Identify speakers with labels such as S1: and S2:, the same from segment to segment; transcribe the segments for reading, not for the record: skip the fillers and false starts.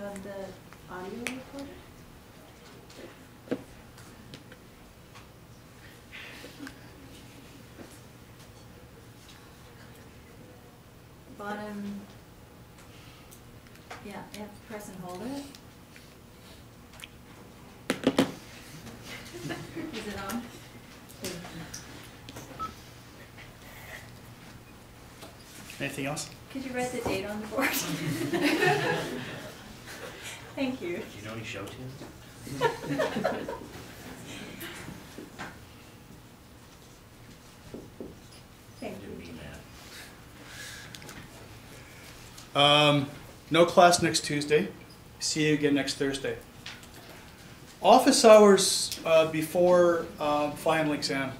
S1: have the audio recorder? Bottom, yeah, you have to press and hold it. Is it on?
S2: Anything else?
S1: Could you write the date on the board? Thank you.
S3: Do you know any show tunes?
S1: Thank you.
S3: Didn't mean that.
S2: No class next Tuesday. See you again next Thursday. Office hours before final exam.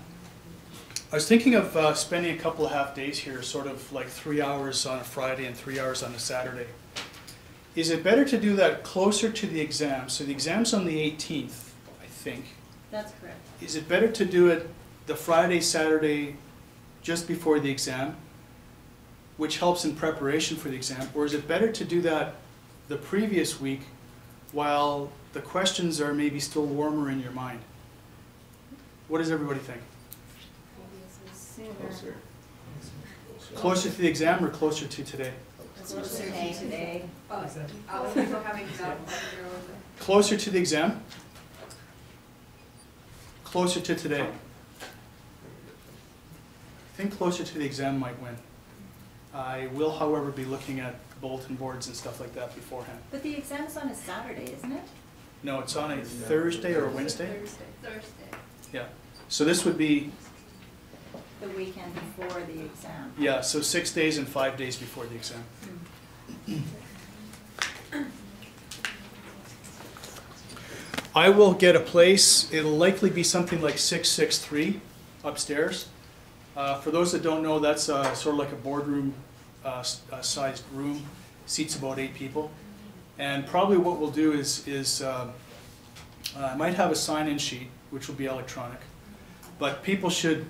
S2: I was thinking of spending a couple of half days here, sort of like 3 hours on a Friday and 3 hours on a Saturday. Is it better to do that closer to the exam? So the exam's on the 18th, I think.
S1: That's correct.
S2: Is it better to do it the Friday, Saturday, just before the exam, which helps in preparation for the exam, or is it better to do that the previous week while the questions are maybe still warmer in your mind? What does everybody think?
S1: Sooner.
S2: Closer to the exam or closer to today?
S1: Closer to today.
S2: Closer to the exam? Closer to today. I think closer to the exam might win. I will, however, be looking at bulletin boards and stuff like that beforehand.
S1: But the exam's on a Saturday, isn't it?
S2: No, it's on a Thursday or a Wednesday?
S1: Thursday.
S2: Yeah. So this would be,
S1: The weekend before the exam.
S2: yeah, so 6 days and 5 days before the exam. I will get a place. It'll likely be something like 663 upstairs. For those that don't know, that's sort of like a boardroom sized room. Seats about 8 people. And probably what we'll do is I might have a sign-in sheet, which will be electronic. But people should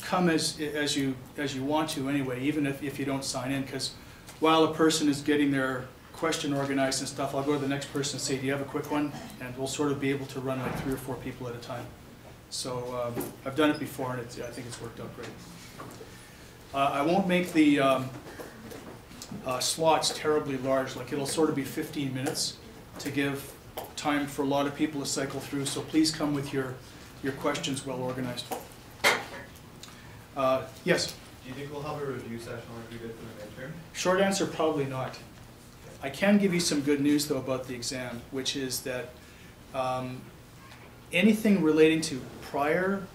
S2: come as you want to anyway, even if you don't sign in, because while a person is getting their question organized and stuff, I'll go to the next person and say, do you have a quick one? And we'll sort of be able to run like 3 or 4 people at a time. So I've done it before, and I think it's worked out great. I won't make the slots terribly large. Like, it'll sort of be 15 minutes to give time for a lot of people to cycle through. So please come with your questions well organized. Yes?
S4: Do you think we'll have a review session like we did for the midterm?
S2: Short answer, probably not. I can give you some good news, though, about the exam, which is that anything relating to prior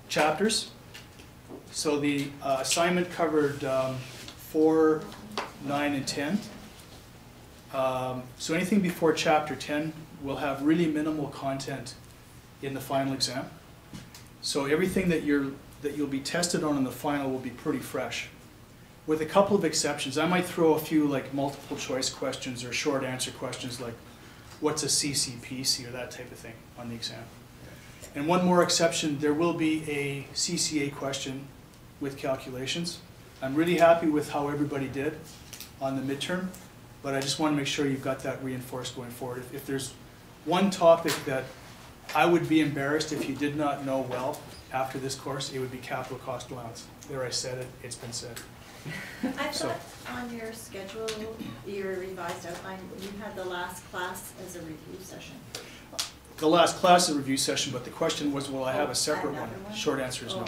S2: chapters, so the assignment covered 4, 9, and 10. So anything before chapter 10 will have really minimal content in the final exam. So everything that you'll be tested on in the final will be pretty fresh. With a couple of exceptions, I might throw a few like multiple choice questions or short answer questions like what's a CCPC or that type of thing on the exam. And one more exception, there will be a CCA question with calculations. I'm really happy with how everybody did on the midterm, but I just want to make sure you've got that reinforced going forward. If there's one topic that I would be embarrassed if you did not know well after this course, it would be capital cost allowance. There, I said it, it's been said.
S1: I thought on your schedule, your revised outline, you had the last class as a review session.
S2: The last class is a review session, but the question was, will I have a separate one?
S1: One?
S2: Short answer is no.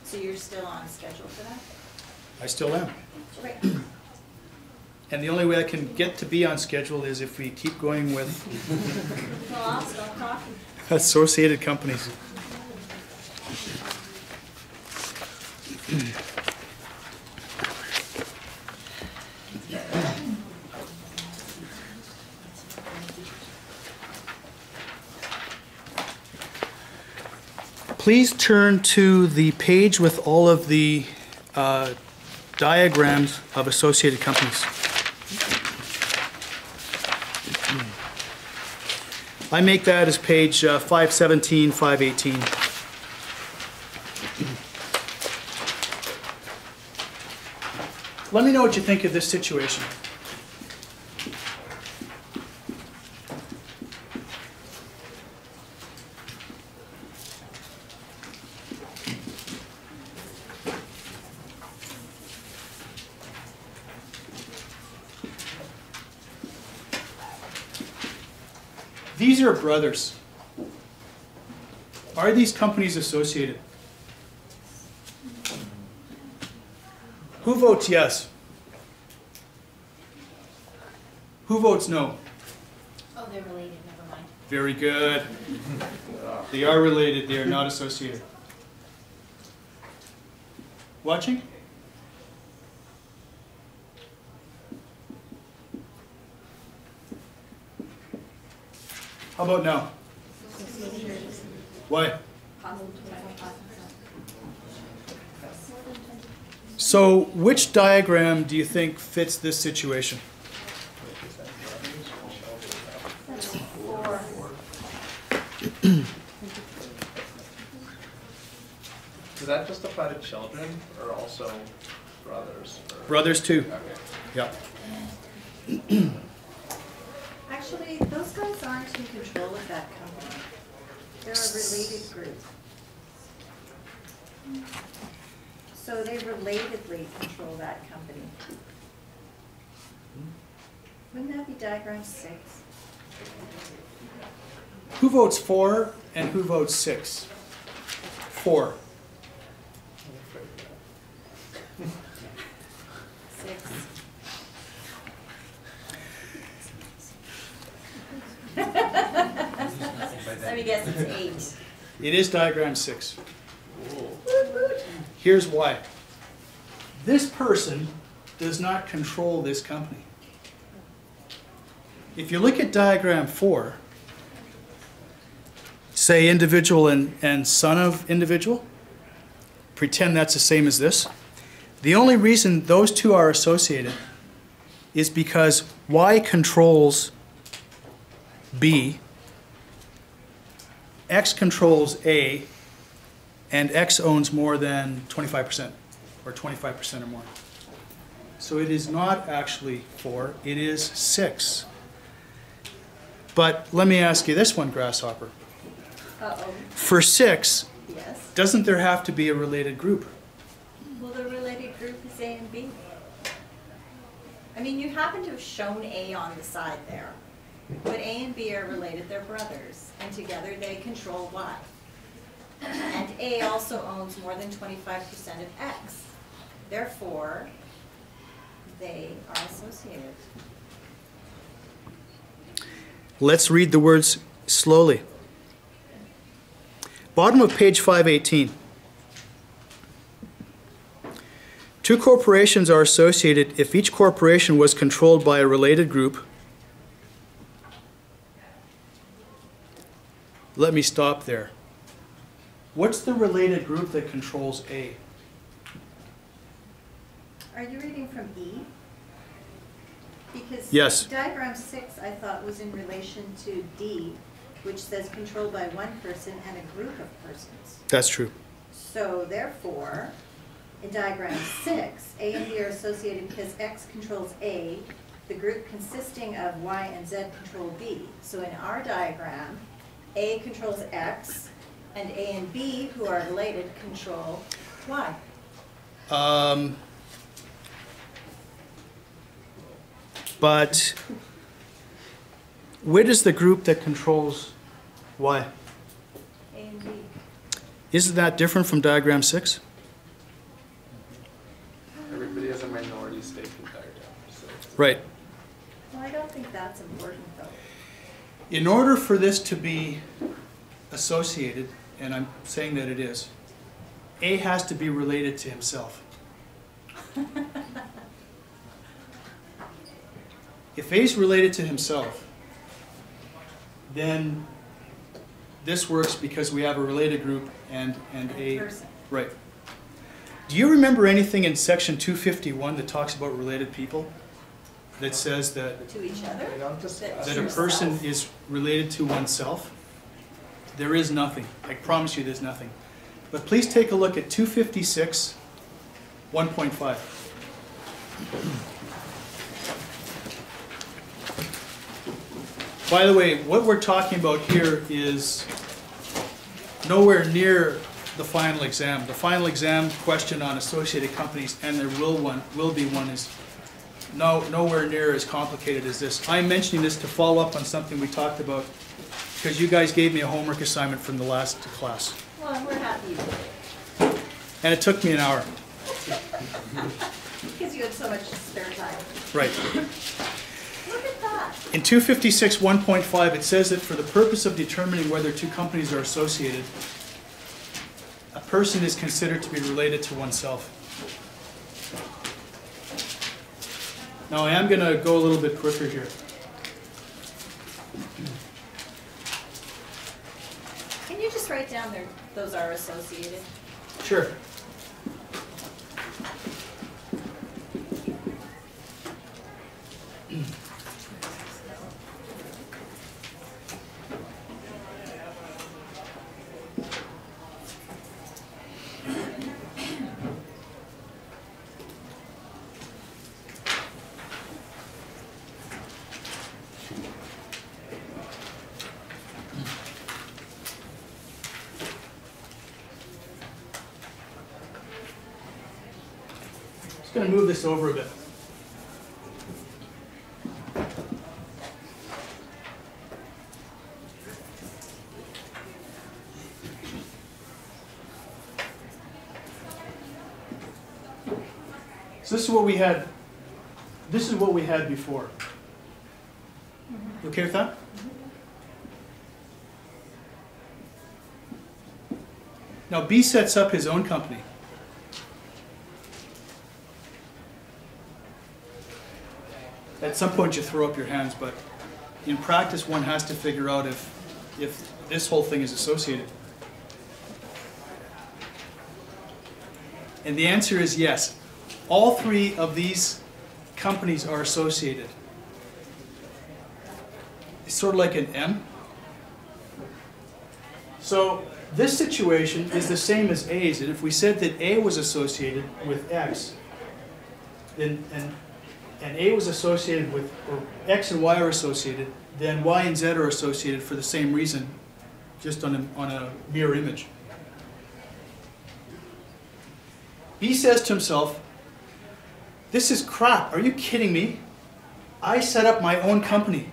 S1: So you're still on schedule for that?
S2: I still am.
S1: Right.
S2: And the only way I can get to be on schedule is if we keep going with
S1: Well, I'll stop talking.
S2: associated companies. Please turn to the page with all of the diagrams of associated companies. I make that as page 517, 518. let me know what you think of this situation. These are brothers. Are these companies associated? Who votes yes? Who votes no?
S5: Oh, they're related, never mind.
S2: Very good. They are related, they are not associated. Watching? How about now? Why? So, which diagram do you think fits this situation?
S4: Does that just apply to children or also brothers? Or?
S2: Brothers too.
S4: Okay.
S2: Yep.
S1: Actually, those guys aren't in control of that company. They're a related group. So they relatedly control that company. Wouldn't that be diagram 6?
S2: Who votes 4 and who votes 6? 4.
S1: 6. Let me guess, it's 8.
S2: It is diagram 6. Here's why. This person does not control this company. If you look at diagram 4, say individual and son of individual, pretend that's the same as this. The only reason those two are associated is because Y controls B, X controls A, and X owns more than 25% or 25% or more. So it is not actually 4, it is 6. But let me ask you this one, Grasshopper.
S1: Uh-oh.
S2: For 6,
S1: Yes.
S2: doesn't there have to be a related group?
S1: Well, the related group is A and B. I mean, you happen to have shown A on the side there. But A and B are related, they're brothers, and together they control Y. And A also owns more than 25% of X. Therefore, they are associated.
S2: Let's read the words slowly. Bottom of page 518. Two corporations are associated if each corporation was controlled by a related group. Let me stop there. What's the related group that controls A?
S1: Are you reading from E? Because
S2: Yes.
S1: diagram 6, I thought, was in relation to D, which says controlled by one person and a group of persons.
S2: That's true.
S1: So therefore, in diagram 6, A and B are associated because X controls A, the group consisting of Y and Z control B. So in our diagram, A controls X, and A and B, who are related, control Y.
S2: But where does the group that controls Y?
S1: A and B.
S2: Isn't that different from diagram 6?
S4: Everybody has a minority stake in diagram. So.
S2: Right.
S1: Well, I don't think that's important, though.
S2: In order for this to be associated, and I'm saying that it is, A has to be related to himself. If A is related to himself, then this works because we have a related group and A.
S1: Person.
S2: Right. Do you remember anything in section 251 that talks about related people? That says that
S1: To each other?
S4: They don't just-
S2: that a person is related to oneself? There is nothing. I promise you there's nothing. But please take a look at 256, 1.5. By the way, what we're talking about here is nowhere near the final exam. The final exam question on associated companies, and there will be one, is nowhere near as complicated as this. I'm mentioning this to follow up on something we talked about because you guys gave me a homework assignment from the last class.
S1: Well, we're happy you did it.
S2: And it took me an hour.
S1: Because you had so much spare time.
S2: Right.
S1: Look at that.
S2: In 256 1.5, it says that for the purpose of determining whether two companies are associated, a person is considered to be related to oneself. Now I am going to go a little bit quicker here.
S1: Can you just write down those are associated?
S2: Sure. Just going to move this over a bit. So this is what we had. This is what we had before. You okay with that? Now B sets up his own company. At some point you throw up your hands, but in practice one has to figure out if this whole thing is associated. And the answer is yes. All three of these companies are associated. It's sort of like an M. So this situation is the same as A's, and if we said that A was associated with X, then and A was associated with, or X and Y are associated, then Y and Z are associated for the same reason, just on a mirror image. B says to himself, this is crap, are you kidding me? I set up my own company.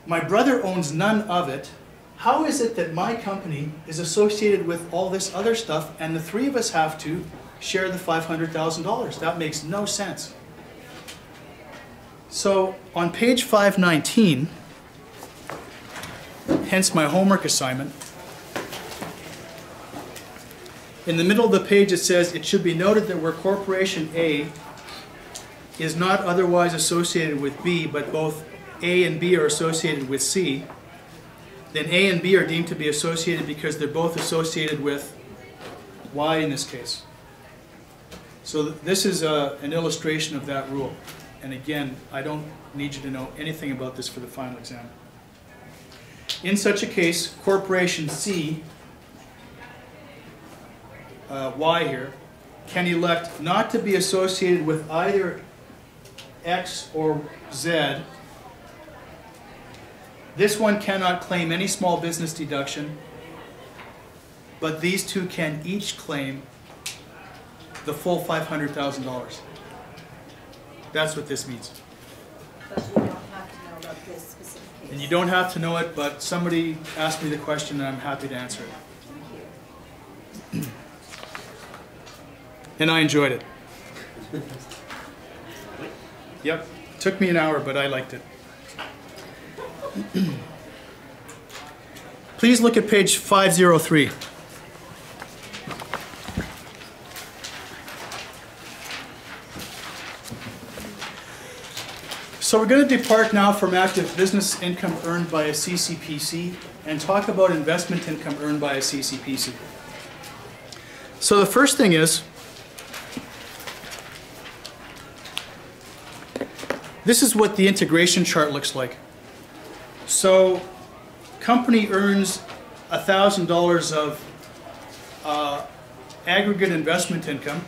S2: My brother owns none of it. How is it that my company is associated with all this other stuff and the three of us have to share the $500,000? That makes no sense. So on page 519, hence my homework assignment, in the middle of the page it says, it should be noted that where corporation A is not otherwise associated with B, but both A and B are associated with C, then A and B are deemed to be associated because they're both associated with Y in this case. So this is an illustration of that rule. And again, I don't need you to know anything about this for the final exam. In such a case, corporation C, Y here, can elect not to be associated with either X or Z. This one cannot claim any small business deduction, but these two can each claim the full $500,000. That's what this means.
S1: But you don't have to know about this specific case.
S2: And you don't have to know it, but somebody asked me the question and I'm happy to answer it.
S1: Thank you.
S2: And I enjoyed it. Yep, took me an hour, but I liked it. Please look at page 503. So we're going to depart now from active business income earned by a CCPC and talk about investment income earned by a CCPC. So the first thing is, this is what the integration chart looks like. So company earns $1,000 of aggregate investment income.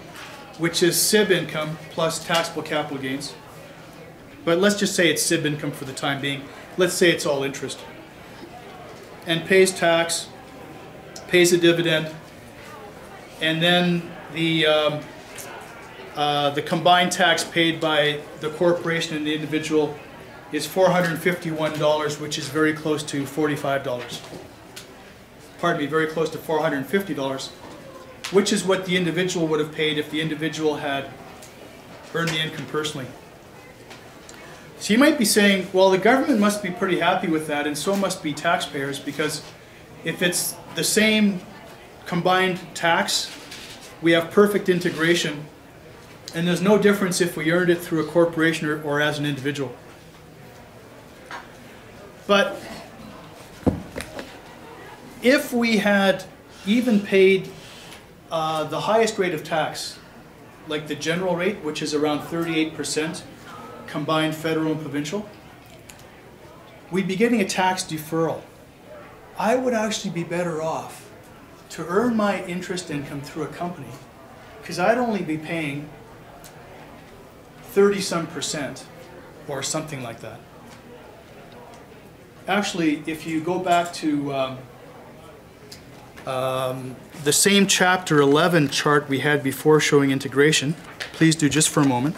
S2: which is SIB income plus taxable capital gains. But let's just say it's SIB income for the time being. Let's say it's all interest. And pays tax, pays a dividend, and then the combined tax paid by the corporation and the individual is $451, which is very close to $45. Pardon me, very close to $450, which is what the individual would have paid if the individual had earned the income personally. So you might be saying, well, the government must be pretty happy with that, and so must be taxpayers, because if it's the same combined tax, we have perfect integration, and there's no difference if we earned it through a corporation or as an individual. But if we had even paid the highest rate of tax, like the general rate, which is around 38%, combined federal and provincial, we'd be getting a tax deferral. I would actually be better off to earn my interest income through a company, because I'd only be paying 30-some% or something like that. Actually, if you go back to the same chapter 11 chart we had before showing integration, please do just for a moment.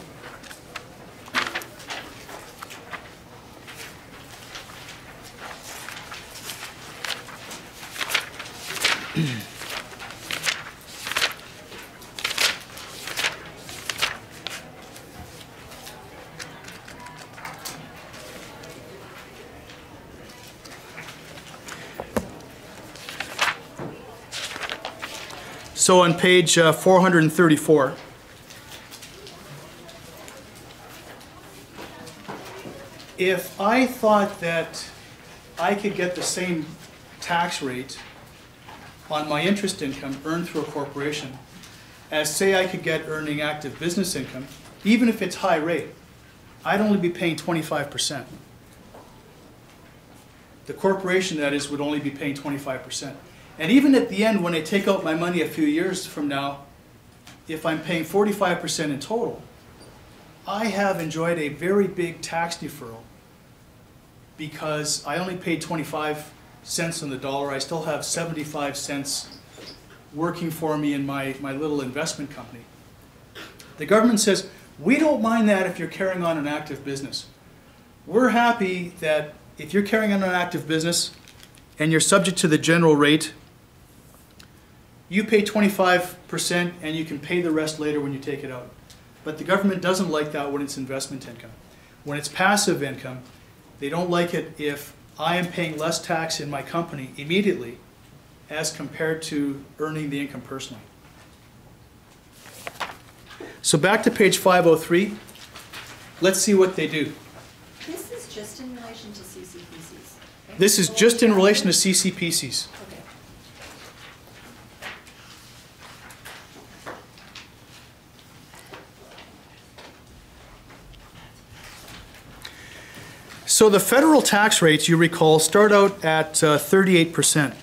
S2: So on page 434, if I thought that I could get the same tax rate on my interest income earned through a corporation as, say, I could get earning active business income, even if it's high rate, I'd only be paying 25%. The corporation, that is, would only be paying 25%. And even at the end, when I take out my money a few years from now, if I'm paying 45% in total, I have enjoyed a very big tax deferral because I only paid 25 cents on the dollar. I still have 75 cents working for me in my little investment company. The government says, we don't mind that if you're carrying on an active business. We're happy that if you're carrying on an active business and you're subject to the general rate, you pay 25% and you can pay the rest later when you take it out. But the government doesn't like that when it's investment income. When it's passive income, they don't like it if I am paying less tax in my company immediately as compared to earning the income personally. So back to page 503. Let's see what they do.
S1: This is just in relation to CCPCs. Right?
S2: This is just in relation to CCPCs.
S1: Okay.
S2: So the federal tax rates, you recall, start out at 38%.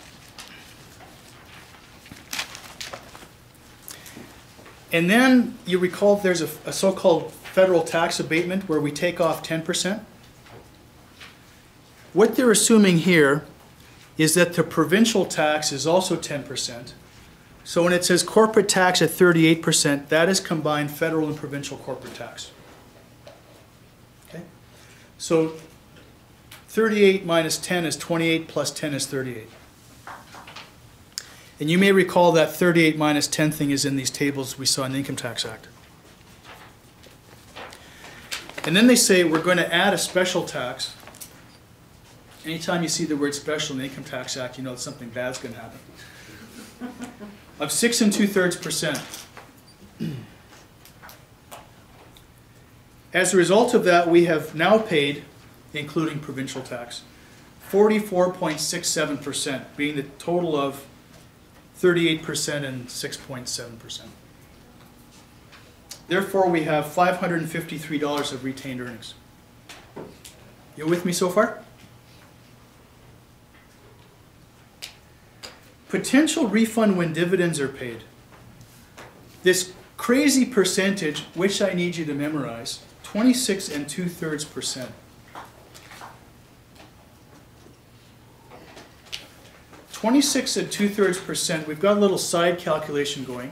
S2: And then you recall there's a so-called federal tax abatement where we take off 10%. What they're assuming here is that the provincial tax is also 10%. So when it says corporate tax at 38%, that is combined federal and provincial corporate tax. Okay? So 38 minus 10 is 28, plus 10 is 38. And you may recall that 38 minus 10 thing is in these tables we saw in the Income Tax Act. And then they say we're going to add a special tax. Anytime you see the word special in the Income Tax Act, you know that something bad's going to happen. Of 6 2/3%. As a result of that, we have now paid, including provincial tax, 44.67%, being the total of 38% and 6.7%. Therefore, we have $553 of retained earnings. You with me so far? Potential refund when dividends are paid. This crazy percentage, which I need you to memorize, 26 2/3%. 26 2/3%, we've got a little side calculation going.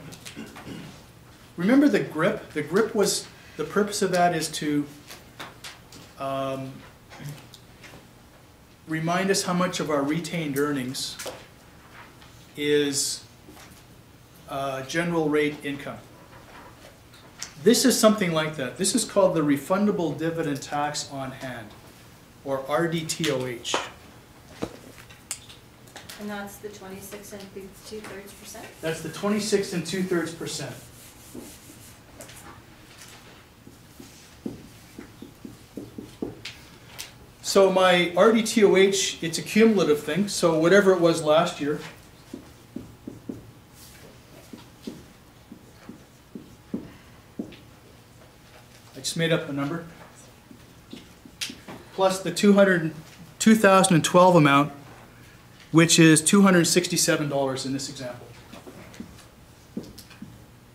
S2: Remember the GRIP? The GRIP was, the purpose of that is to remind us how much of our retained earnings is general rate income. This is something like that. This is called the refundable dividend tax on hand, or RDTOH.
S1: And that's the 26 2/3%?
S2: That's the 26 2/3%. So my RDTOH, it's a cumulative thing, so whatever it was last year, I just made up a number, plus the 2012 amount, which is $267 in this example.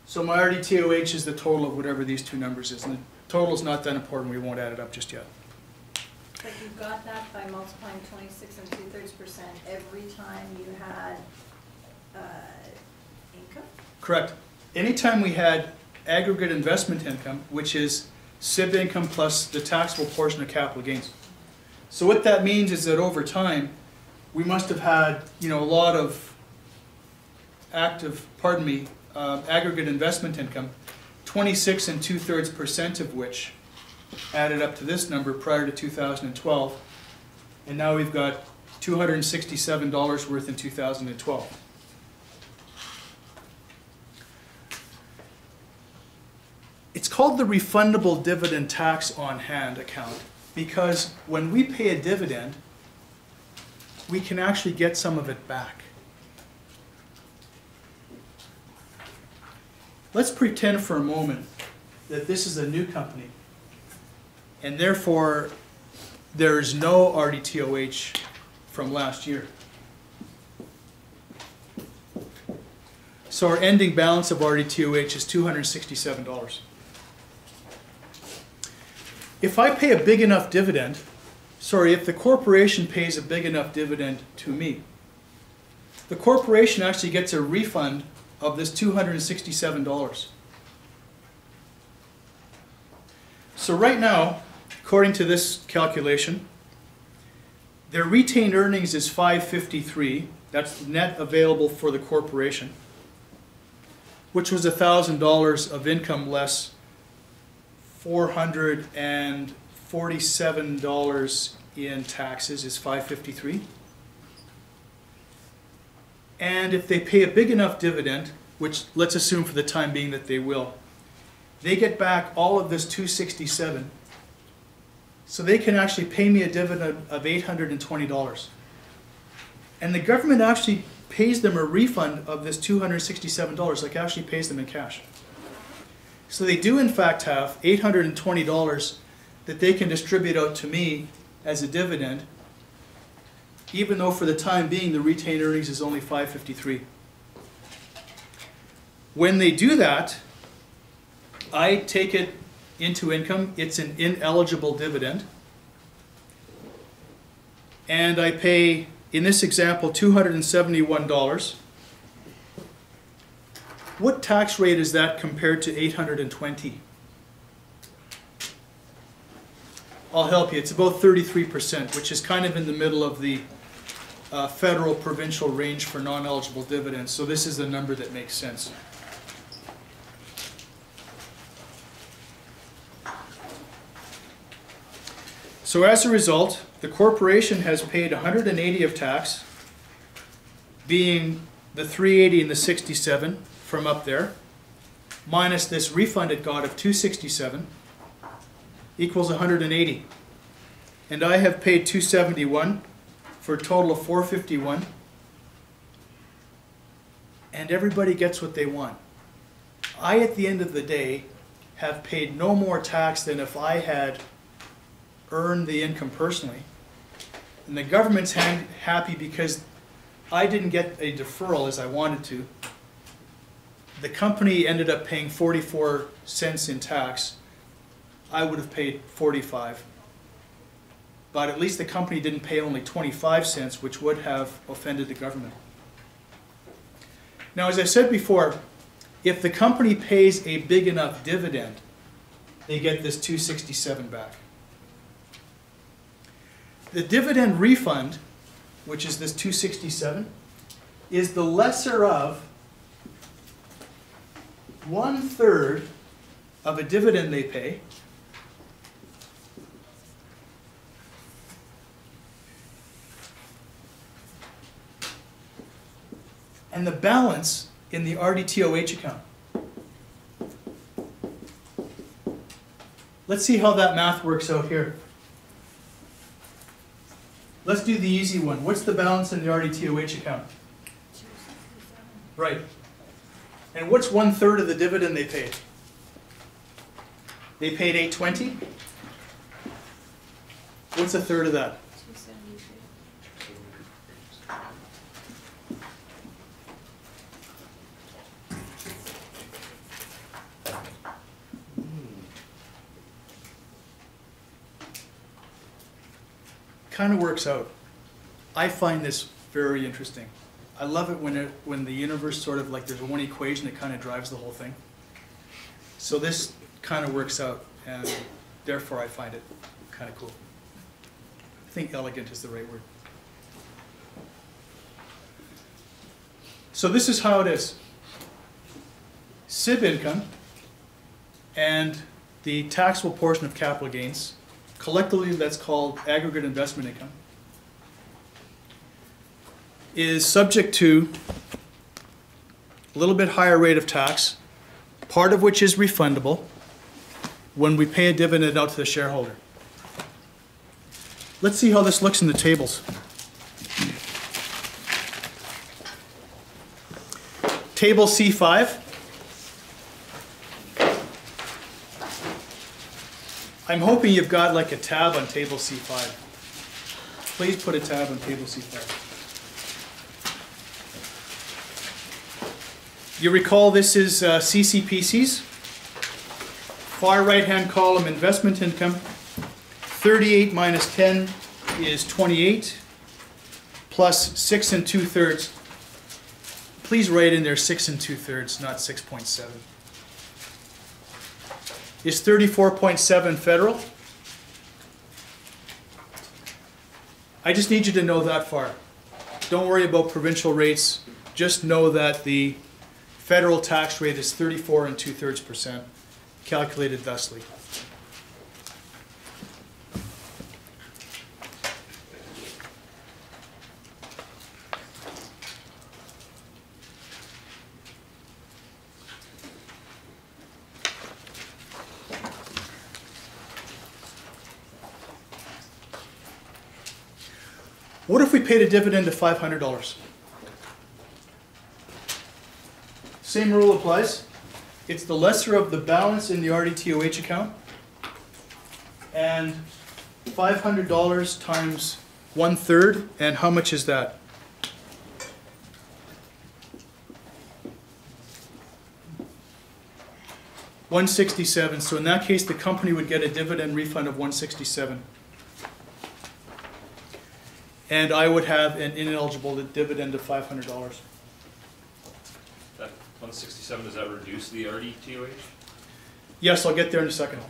S2: So my RDTOH is the total of whatever these two numbers is, and the total is not that important, we won't add it up just yet.
S1: But you got that by multiplying 26 2/3% every time you had income?
S2: Correct. Anytime we had aggregate investment income, which is SIB income plus the taxable portion of capital gains. So what that means is that over time, we must have had, a lot of aggregate investment income, 26 2/3% of which added up to this number prior to 2012, and now we've got $267 worth in 2012. It's called the refundable dividend tax on hand account because when we pay a dividend, we can actually get some of it back. Let's pretend for a moment that this is a new company and therefore there is no RDTOH from last year. So our ending balance of RDTOH is $267. If I pay a big enough dividend, if the corporation pays a big enough dividend to me, the corporation actually gets a refund of this $267. So right now, according to this calculation, their retained earnings is $553. That's net available for the corporation, which was $1,000 of income less $447 in taxes is $553. And if they pay a big enough dividend, which let's assume for the time being that they will, they get back all of this $267. So they can actually pay me a dividend of $820. And the government actually pays them a refund of this $267, like actually pays them in cash. So they do in fact have $820 that they can distribute out to me as a dividend, even though for the time being the retained earnings is only $553. When they do that, I take it into income. It's an ineligible dividend. And I pay, in this example, $271. What tax rate is that compared to $820? I'll help you. It's about 33%, which is kind of in the middle of the federal provincial range for non-eligible dividends. So this is the number that makes sense. So as a result, the corporation has paid $180 of tax, being the $380 and the $67 from up there, minus this refund it got of $267, equals $180. And I have paid $271 for a total of $451. And everybody gets what they want. I, at the end of the day, have paid no more tax than if I had earned the income personally. And the government's happy because I didn't get a deferral as I wanted to. the company ended up paying 44 cents in tax, I would have paid 45. But at least the company didn't pay only 25 cents, which would have offended the government. Now, as I said before, if the company pays a big enough dividend, they get this 267 back. The dividend refund, which is this 267, is the lesser of 1/3 of a dividend they pay, and the balance in the RDTOH account. Let's see how that math works out here. Let's do the easy one. What's the balance in the RDTOH account? Right. And what's 1/3 of the dividend they paid? They paid $8.20. What's a third of that?
S5: 273.
S2: Kind of works out. I find this very interesting. I love it when the universe sort of like there's one equation that kind of drives the whole thing. So this kind of works out, and therefore I find it kind of cool. I think elegant is the right word. So this is how it is. SIB income and the taxable portion of capital gains, collectively that's called aggregate investment income, is subject to a little bit higher rate of tax, part of which is refundable when we pay a dividend out to the shareholder. Let's see how this looks in the tables. Table C5. I'm hoping you've got like a tab on table C5. Please put a tab on table C5. You recall this is CCPCs. Far right-hand column, investment income. 38 minus 10 is 28, plus 6 2/3. Please write in there 6 2/3, not 6.7. Is 34.7 federal? I just need you to know that far. Don't worry about provincial rates. Just know that the federal tax rate is 34 2/3%, calculated thusly. What if we paid a dividend of $500? Same rule applies. It's the lesser of the balance in the RDTOH account, and $500 times 1/3, and how much is that? $167. So in that case, the company would get a dividend refund of $167. And I would have an ineligible dividend of $500.
S6: That 167, does that reduce the RDTOH?
S2: Yes, I'll get there in a second.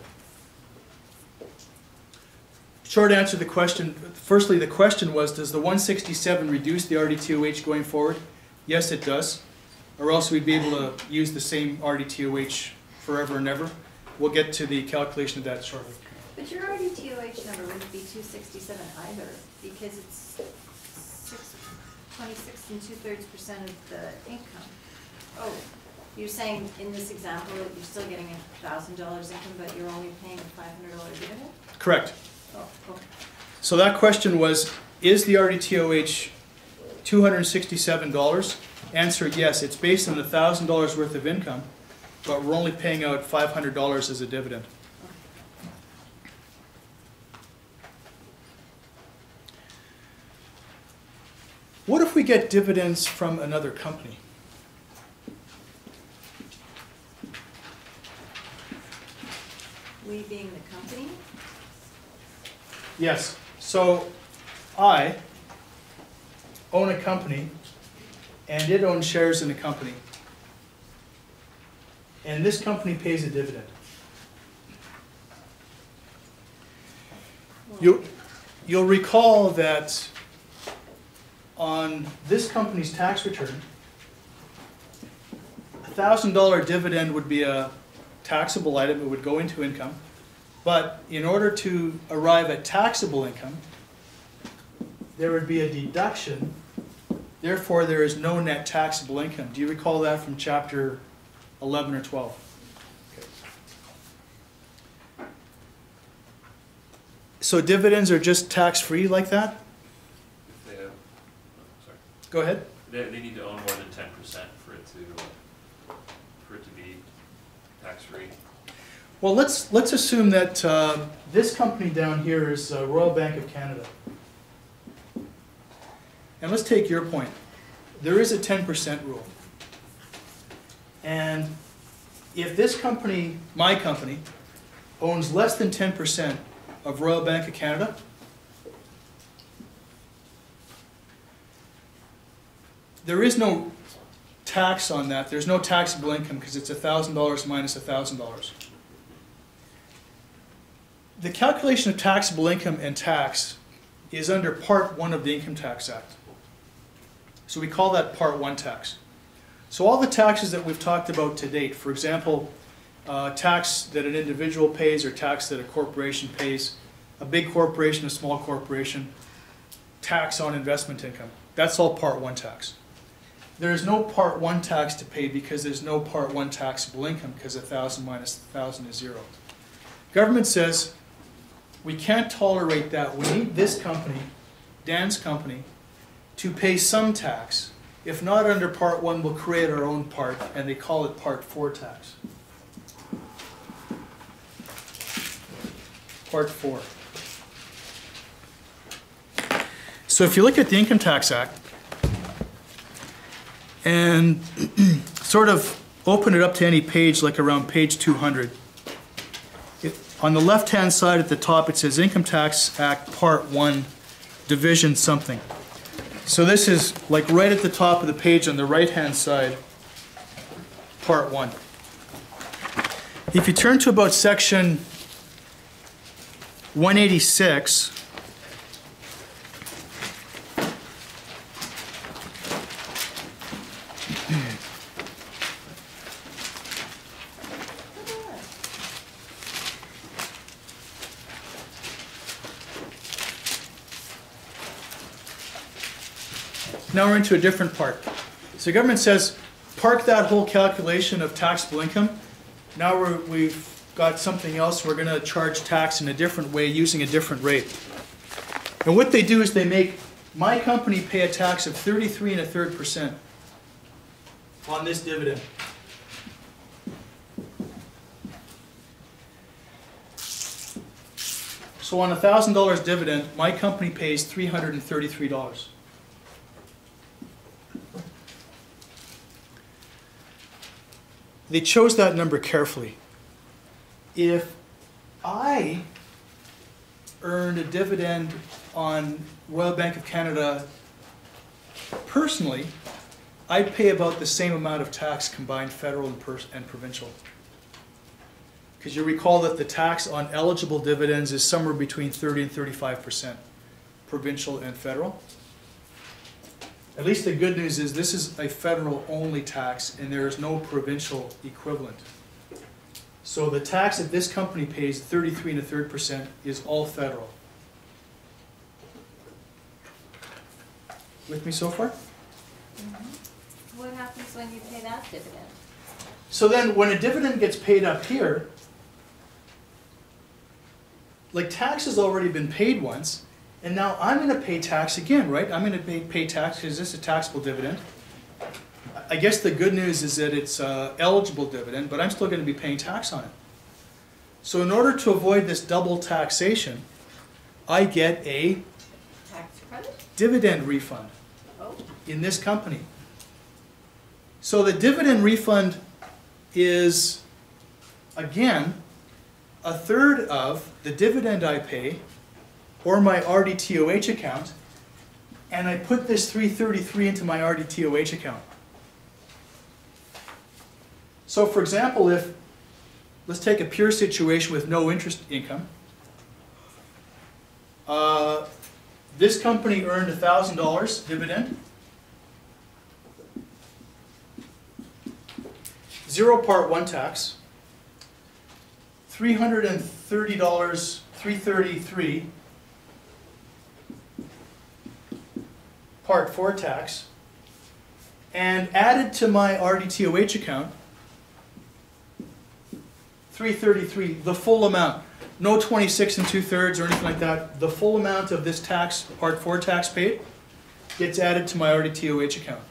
S2: Short answer to the question. Firstly, the question was, does the 167 reduce the RDTOH going forward? Yes, it does. Or else we'd be able to use the same RDTOH forever and ever. We'll get to the calculation of that shortly.
S1: But your RDTOH number wouldn't be 267 either, because it's 26 2/3% of the income. Oh, you're saying in this example that you're still getting $1,000 income, but you're only paying a $500 dividend?
S2: Correct.
S1: Oh, okay.
S2: So that question was, is the RDTOH $267? Answer, yes. It's based on $1,000 worth of income, but we're only paying out $500 as a dividend. What if we get dividends from another company?
S1: we being the company?
S2: Yes, so I own a company and it owns shares in a company. And this company pays a dividend. You'll recall that on this company's tax return, a $1,000 dividend would be a taxable item, it would go into income. But in order to arrive at taxable income, there would be a deduction. Therefore, there is no net taxable income. Do you recall that from chapter 11 or 12? Okay. So dividends are just tax-free like that?
S6: If they have, sorry.
S2: Go ahead.
S6: They need to own more than 10% for it to be tax-free.
S2: Well, let's assume that this company down here is Royal Bank of Canada. And let's take your point. There is a 10% rule. And if this company, my company, owns less than 10% of Royal Bank of Canada, there is no tax on that. There's no taxable income because it's $1,000 minus $1,000. The calculation of taxable income and tax is under Part 1 of the Income Tax Act. So we call that Part 1 tax. So all the taxes that we've talked about to date, for example, tax that an individual pays or tax that a corporation pays, a big corporation, a small corporation, tax on investment income, that's all Part 1 tax. There is no Part 1 tax to pay because there's no Part 1 taxable income because 1,000 minus 1,000 is 0. Government says, we can't tolerate that. We need this company, Dan's company, to pay some tax. If not under Part 1, we'll create our own part, and they call it Part 4 tax. Part 4. So if you look at the Income Tax Act, and sort of open it up to any page, like around page 200, on the left-hand side at the top, it says Income Tax Act Part 1, Division something. So this is like right at the top of the page on the right-hand side, Part 1. If you turn to about section 186, now we're into a different part. So government says, park that whole calculation of taxable income. Now we've got something else. We're going to charge tax in a different way using a different rate. And what they do is they make my company pay a tax of 33 1/3% on this dividend. So on a $1,000 dividend, my company pays $333. They chose that number carefully. If I earned a dividend on Royal Bank of Canada personally, I'd pay about the same amount of tax combined federal and provincial. Because you recall that the tax on eligible dividends is somewhere between 30 and 35%, provincial and federal. At least the good news is this is a federal-only tax and there is no provincial equivalent. So the tax that this company pays, 33 1/3%, is all federal. With me so far?
S1: Mm-hmm. What happens when you pay that dividend?
S2: So then when a dividend gets paid up here, like tax has already been paid once, and now I'm going to pay tax again, right? I'm going to pay tax because this is a taxable dividend. I guess the good news is that it's eligible dividend, but I'm still going to be paying tax on it. So in order to avoid this double taxation, I get a
S1: Tax credit?
S2: dividend refund
S1: Oh.
S2: in this company. So the dividend refund is, again, a third of the dividend I pay or my RDTOH account, and I put this 333 into my RDTOH account. So for example, if, let's take a pure situation with no interest income. This company earned $1,000 dividend. 0 Part 1 tax. $330, 333 Part 4 tax. And added to my RDTOH account, 333, the full amount. No 26 2/3 or anything like that. The full amount of this tax, Part 4 tax paid, gets added to my RDTOH account.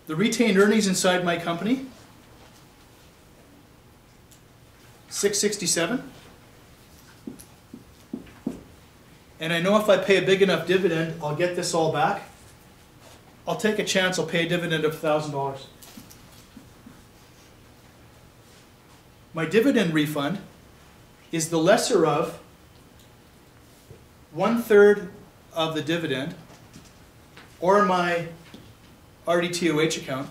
S2: The retained earnings inside my company, 667. And I know if I pay a big enough dividend, I'll get this all back. I'll take a chance, I'll pay a dividend of $1,000. My dividend refund is the lesser of 1/3 of the dividend or my RDTOH account,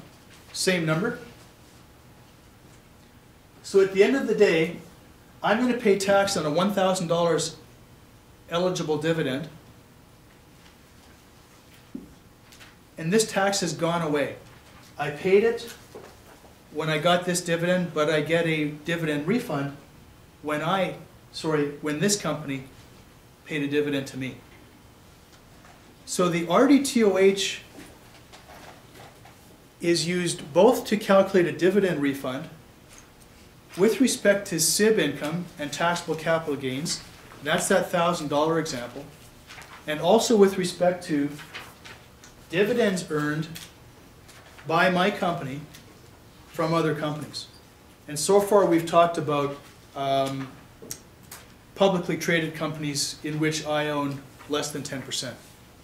S2: same number. So at the end of the day, I'm going to pay tax on a $1,000 eligible dividend, and this tax has gone away. I paid it when I got this dividend, but I get a dividend refund when when this company paid a dividend to me. So the RDTOH is used both to calculate a dividend refund with respect to SIB income and taxable capital gains. That's that $1,000 example. And also with respect to dividends earned by my company from other companies. And so far we've talked about publicly traded companies in which I own less than 10%.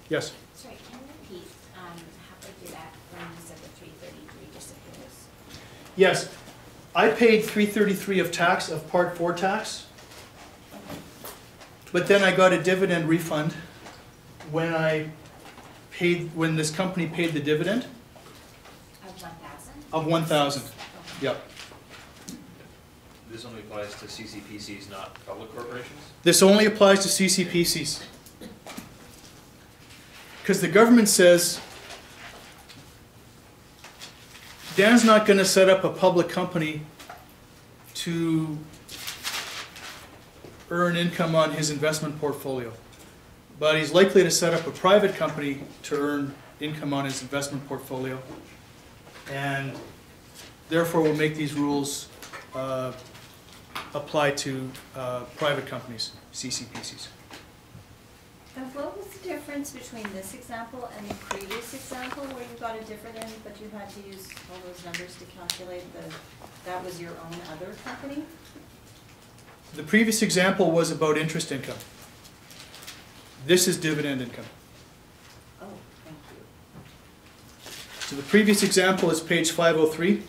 S2: Yes?
S5: Sorry, can you repeat halfway through that when you said the 333 disappears?
S2: Yes. I paid 333 of tax, of Part 4 tax, but then I got a dividend refund when this company paid the dividend
S5: Of 1,000?
S2: of 1,000.
S5: Okay.
S2: Yep.
S6: This only applies to CCPCs, not public corporations?
S2: This only applies to CCPCs. Because the government says, Dan's not going to set up a public company to earn income on his investment portfolio, but he's likely to set up a private company to earn income on his investment portfolio, and therefore will make these rules apply to private companies, CCPCs.
S1: And what was the difference between this example and the previous example where you got a dividend, but you had to use all those numbers to calculate that was your own other company?
S2: The previous example was about interest income. This is dividend income.
S1: Oh, thank you.
S2: So the previous example is page 503.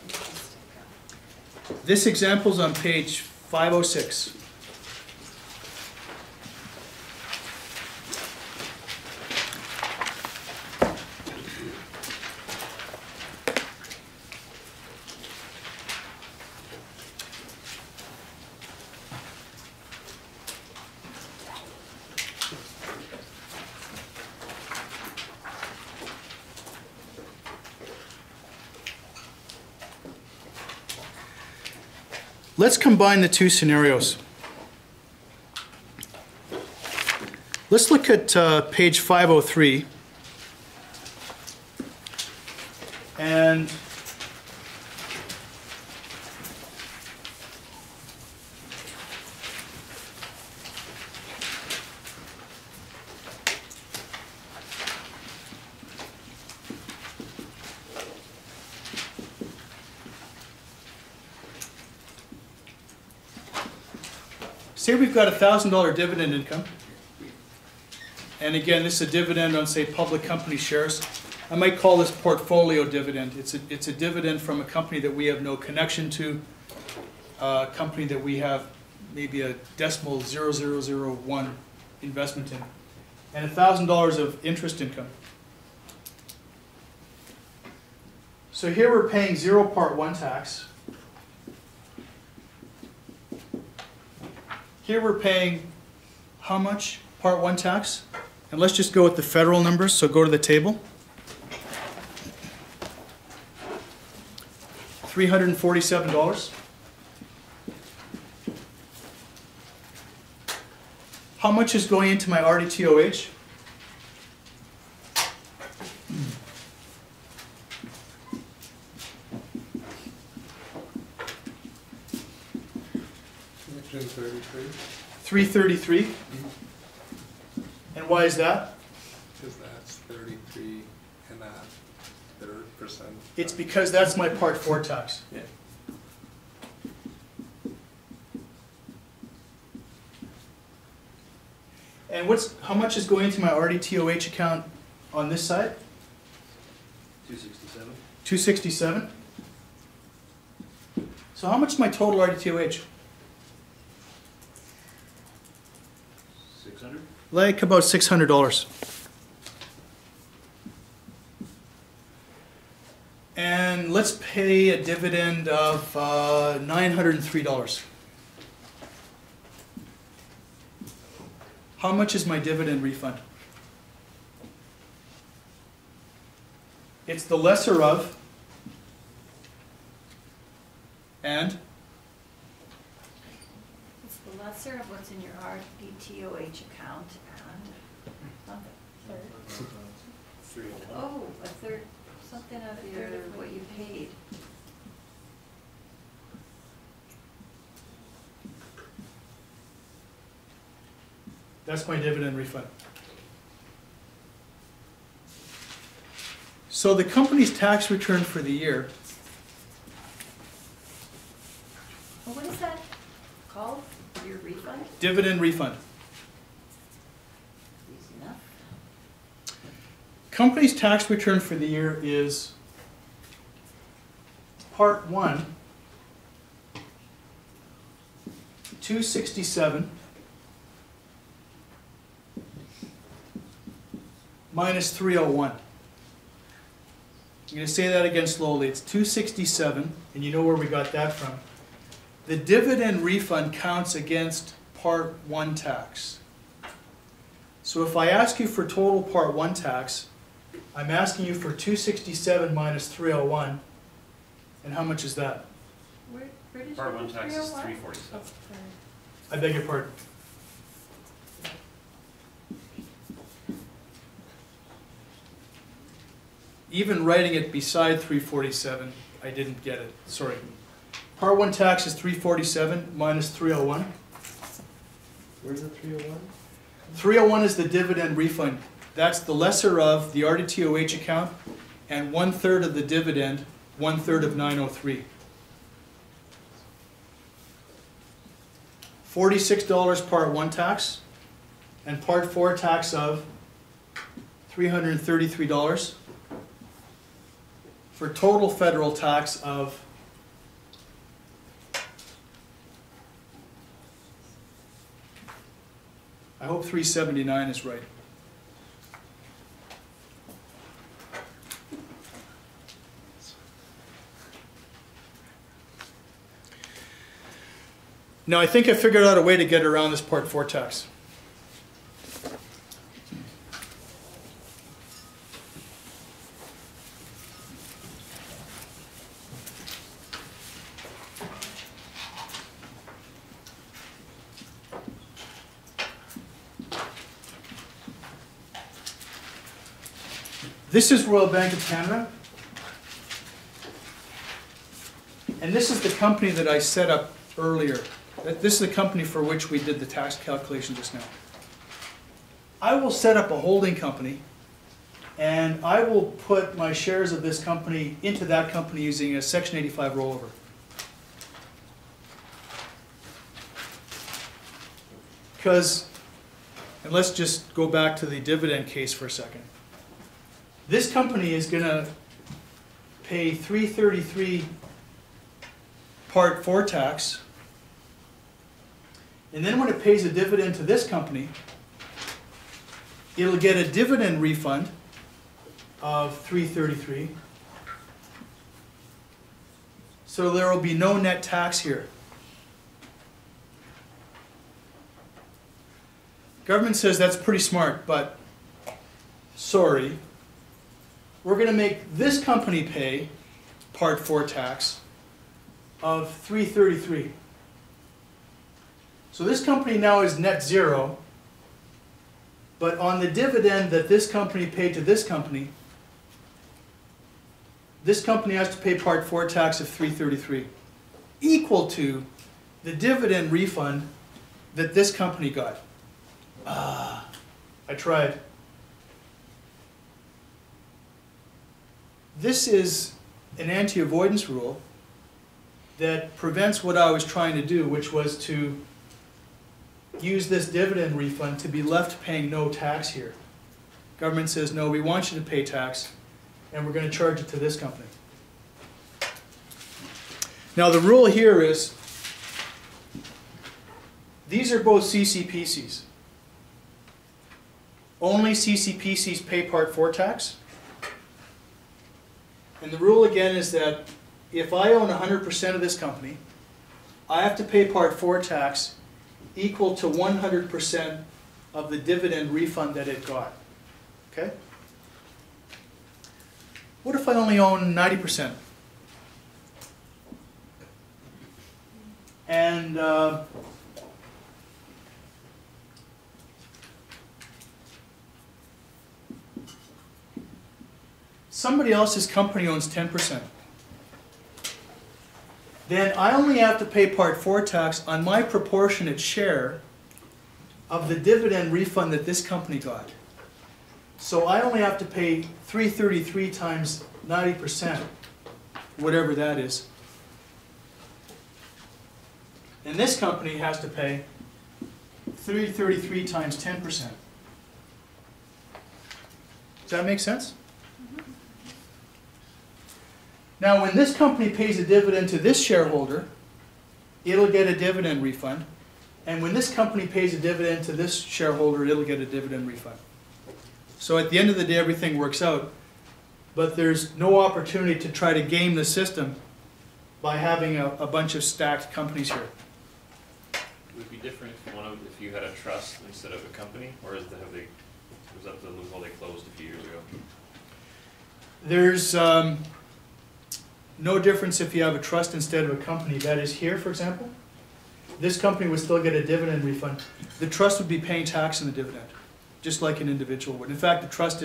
S1: Interest income.
S2: This example is on page 506. Let's combine the two scenarios. Let's look at page 503. And say we've got $1,000 dividend income. And again, this is a dividend on, say, public company shares. I might call this portfolio dividend. It's a dividend from a company that we have no connection to, a company that we have maybe a decimal 0.0001 investment in, and $1,000 of interest income. So here we're paying 0 Part 1 tax. Here we're paying how much Part 1 tax? And let's just go with the federal numbers, so go to the table. $347. How much is going into my RDTOH? $333. And why is that?
S7: Because that's 33.5%.
S2: It's because that's my Part 4 tax.
S7: Yeah.
S2: And how much is going into my RDTOH account on this side?
S6: 267.
S2: 267. So how much is my total RDTOH?
S6: 600.
S2: Like about $600. And let's pay a dividend of $903. How much is my dividend refund? It's the lesser of, and
S1: It's the lesser of what's in your RDTOH account and, not the third. Oh, a third, something of your, what you paid.
S2: that's my dividend refund. So the company's tax return for the year,
S1: Well, what is that called? Your refund?
S2: dividend refund.
S1: Easy enough.
S2: Company's tax return for the year is Part 1, 267 minus 301. I'm going to say that again slowly. It's 267, and you know where we got that from. The dividend refund counts against Part 1 tax. So if I ask you for total Part 1 tax, I'm asking you for 267 minus 301, and how much is that?
S1: Where did you?
S6: Part 1
S1: put
S6: tax is
S1: 301?
S6: 347.
S2: I beg your pardon. Even writing it beside 347, I didn't get it. Sorry. Part 1 tax is 347 minus 301.
S7: Where's the 301?
S2: 301 is the dividend refund. That's the lesser of the RDTOH account and 1/3 of the dividend, 1/3 of 903. $46 Part 1 tax and Part 4 tax of $333 for total federal tax of I hope 379 is right. Now I think I figured out a way to get around this Part 4 tax. This is Royal Bank of Canada. And this is the company that I set up earlier. This is the company for which we did the tax calculation just now. I will set up a holding company, and I will put my shares of this company into that company using a Section 85 rollover. Because, and let's just go back to the dividend case for a second. This company is going to pay 333 Part 4 tax, and then when it pays a dividend to this company, it'll get a dividend refund of 333. So there will be no net tax here. Government says that's pretty smart, but sorry. We're going to make this company pay Part 4 tax of 333. So this company now is net zero, but on the dividend that this company paid to this company has to pay Part 4 tax of 333, equal to the dividend refund that this company got. I tried. This is an anti-avoidance rule that prevents what I was trying to do, which was to use this dividend refund to be left paying no tax here. Government says, no, we want you to pay tax, and we're going to charge it to this company. Now the rule here is, these are both CCPCs. Only CCPCs pay Part 4 tax. And the rule again is that if I own 100% of this company, I have to pay Part 4 tax equal to 100% of the dividend refund that it got. Okay? What if I only own 90%? And somebody else's company owns 10%. Then I only have to pay Part 4 tax on my proportionate share of the dividend refund that this company got. So I only have to pay 333 times 90%, whatever that is. And this company has to pay 333 times 10%. Does that make sense? Now, when this company pays a dividend to this shareholder, it'll get a dividend refund. And when this company pays a dividend to this shareholder, it'll get a dividend refund. So at the end of the day, everything works out. But there's no opportunity to try to game the system by having a bunch of stacked companies here.
S6: Would it be different if you had a trust instead of a company, or was that the loophole they closed a few years ago?
S2: There's no difference if you have a trust instead of a company. That is here, for example. This company would still get a dividend refund. The trust would be paying tax on the dividend, just like an individual would. In fact, the trust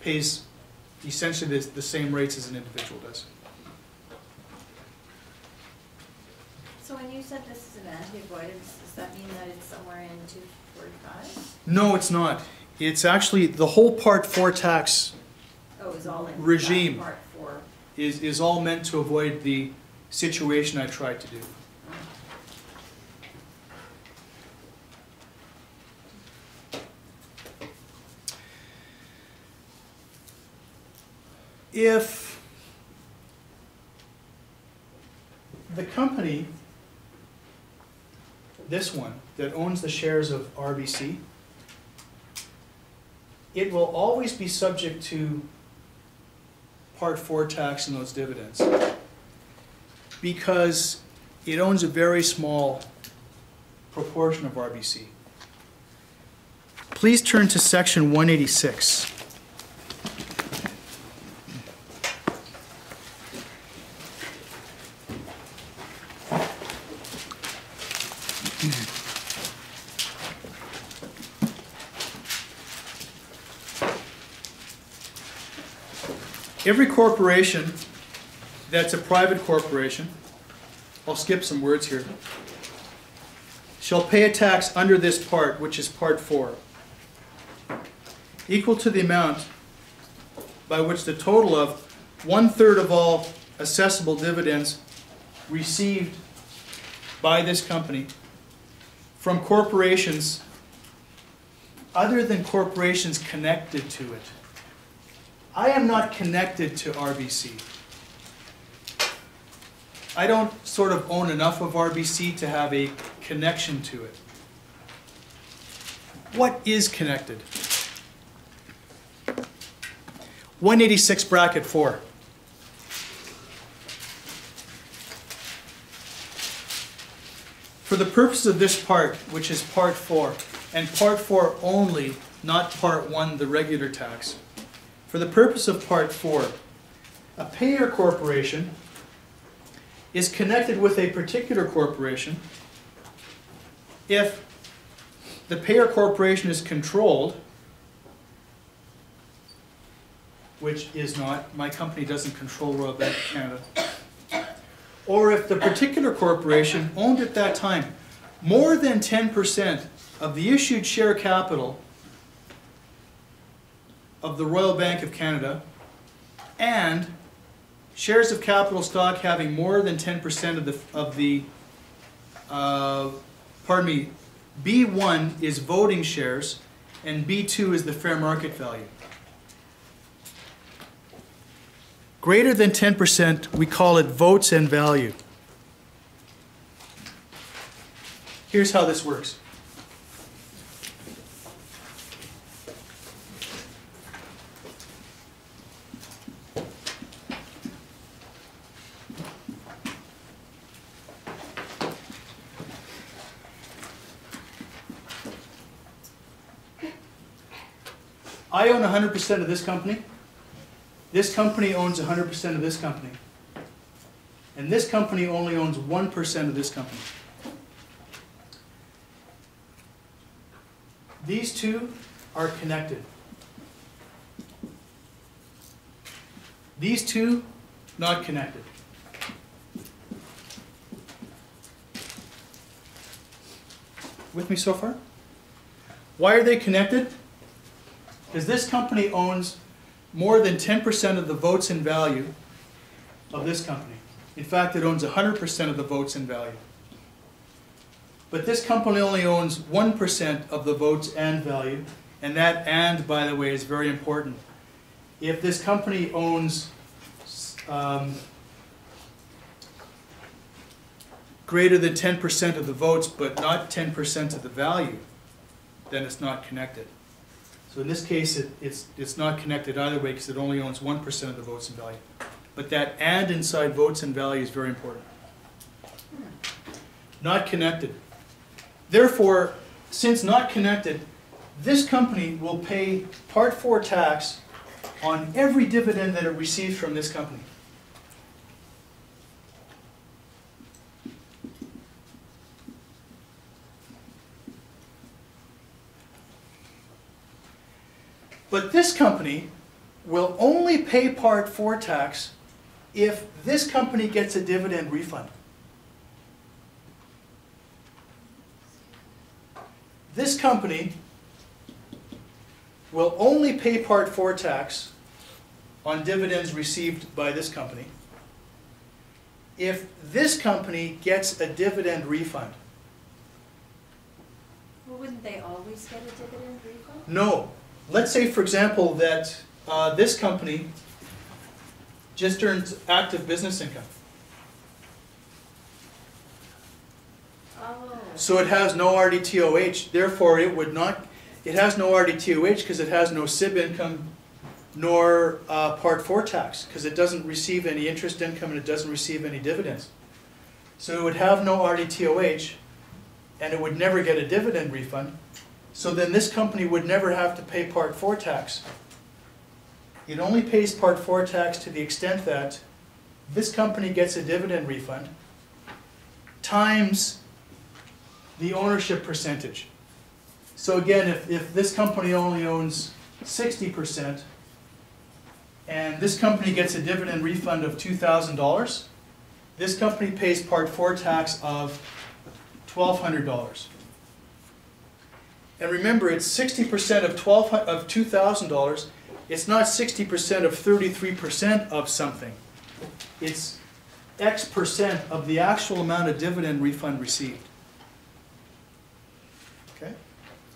S2: pays essentially the same rates as an individual does.
S1: So when you said this is an anti-avoidance, does that mean that it's somewhere in 245?
S2: No, it's not. It's actually the whole Part 4 tax
S1: Oh, it's all in
S2: regime
S1: Part 4.
S2: is all meant to avoid the situation I tried to do. If the company, this one, that owns the shares of RBC, it will always be subject to Part 4 tax and those dividends because it owns a very small proportion of RBC. Please turn to section 186. Every corporation that's a private corporation, I'll skip some words here, shall pay a tax under this part, which is Part 4, equal to the amount by which the total of 1/3 of all assessable dividends received by this company from corporations other than corporations connected to it. I am not connected to RBC. I don't sort of own enough of RBC to have a connection to it. What is connected? 186 bracket 4. For the purpose of this part, which is part 4, and part 4 only, not part 1, the regular tax. For the purpose of part 4, a payer corporation is connected with a particular corporation if the payer corporation is controlled, which is not, my company doesn't control Royal Bank of Canada, or if the particular corporation owned at that time more than 10% of the issued share capital of the Royal Bank of Canada, and shares of capital stock having more than 10% of the B1 is voting shares, and B2 is the fair market value. Greater than 10%, we call it votes and value. Here's how this works. I own 100% of this company. This company owns 100% of this company. And this company only owns 1% of this company. These two are connected. These two, not connected. With me so far? Why are they connected? Because this company owns more than 10% of the votes and value of this company. In fact, it owns 100% of the votes and value. But this company only owns 1% of the votes and value, and that "and," by the way, is very important. If this company owns greater than 10% of the votes, but not 10% of the value, then it's not connected. So in this case, it's not connected either way because it only owns 1% of the votes and value. But that "and" inside votes and value is very important. Not connected. Therefore, since not connected, this company will pay Part 4 tax on every dividend that it receives from this company. But this company will only pay Part 4 tax if this company gets a dividend refund. This company will only pay Part 4 tax on dividends received by this company if this company gets a dividend refund.
S1: Well, wouldn't they always get a dividend refund?
S2: No. Let's say, for example, that this company just earns active business income.
S1: Oh.
S2: So it has no RDTOH, therefore it would not, it has no RDTOH because it has no SIB income nor Part 4 tax because it doesn't receive any interest income and it doesn't receive any dividends. So it would have no RDTOH and it would never get a dividend refund. So then this company would never have to pay Part 4 tax. It only pays Part 4 tax to the extent that this company gets a dividend refund times the ownership percentage. So again, if this company only owns 60% and this company gets a dividend refund of $2,000, this company pays Part 4 tax of $1,200. And remember, it's 60% of $2,000. It's not 60% of 33% of something. It's X percent of the actual amount of dividend refund received. Okay?